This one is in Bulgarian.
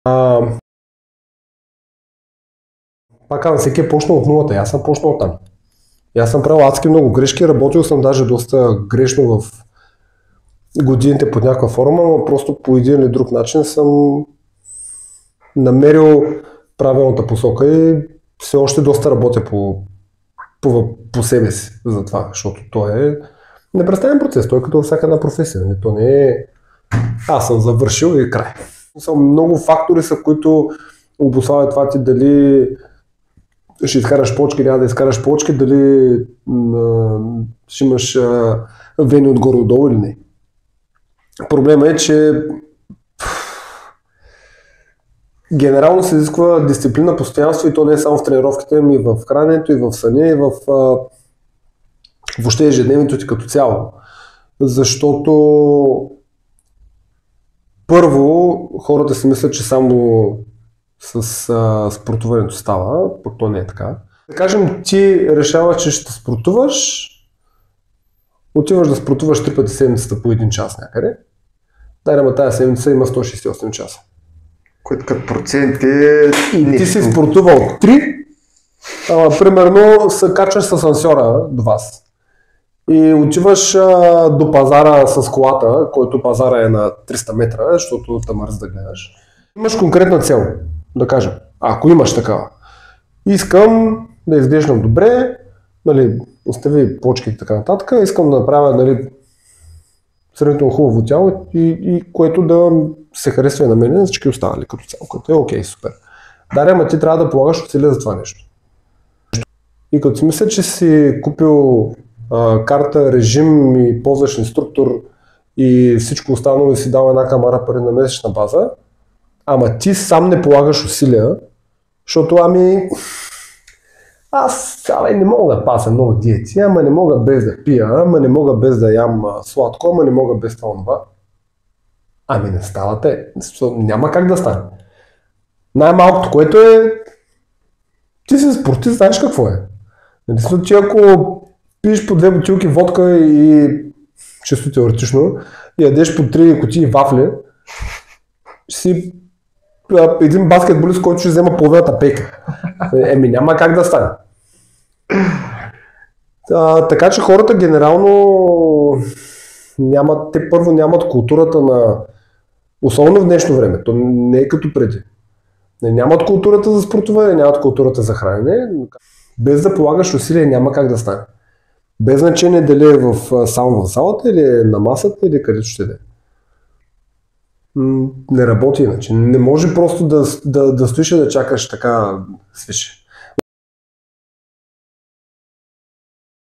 А, Пак казвам, всеки е почнал от нулата. Аз съм почнал там. И аз съм правил адски много грешки, работил съм даже доста грешно в годините под някаква форма, но просто по един или друг начин съм намерил правилната посока и все още доста работя по себе си за това, защото то е непрестанен процес, той е като всяка една професия. То не е аз съм завършил и край. Много фактори са, които обуславят това ти дали ще изкараш почки, няма да изкараш почки, дали ще имаш вени отгоре-отдолу или не. Проблема е, че генерално се изисква дисциплина, постоянство и то не е само в тренировките, ами и в храненето, и в съня, и в въобще ежедневието ти като цяло. Защото първо хората си мислят, че само с спортуването става, пък то не е така. Да кажем, ти решаваш, че ще спортуваш, отиваш да спортуваш 3 пъти седмицата по 1 час някъде. Ама тази седмица има 168 часа. Което като процент е... И ти си спортувал 3, примерно се качваш с асансьора до вас. И отиваш до пазара с колата, който пазара е на 300 метра, защото те мързи да гледаш. Имаш конкретна цел, да кажем, ако имаш такава. Искам да изглеждам добре, нали, остави почки и така нататък, искам да направя, нали, сравнително хубаво тяло и което да се харесва и на мен и на всички останали като цяло, което е окей, супер. Даря, ама ти трябва да полагаш усилия за това нещо. И като си мисля, че си купил карта, режим и ползваш инструктор и всичко останало и си дал една камара пари на месечна база, ама ти сам не полагаш усилия, защото аз не мога да пася много диети, ама не мога без да пия, ама не мога без да ям сладко, ама не мога без това. Не ставате. Няма как да стане. Най-малкото, което е, ти си спортист, знаеш какво е. Ти ако пиеш по 2 бутилки водка и чисто теоретично и ядеш по 3 кутии вафли, си един баскетболист, който ще взема половината пейка. Няма как да стане. Така че хората генерално те първо нямат културата на, особено в днешно време, то не е като преди. Нямат културата за спортуване, нямат културата за хранене. Без да полагаш усилия няма как да стане. Без значение дали е само в залата или е на масата или където ще да е. Не работи иначе. Не може просто да стоиш и да чакаш така свише.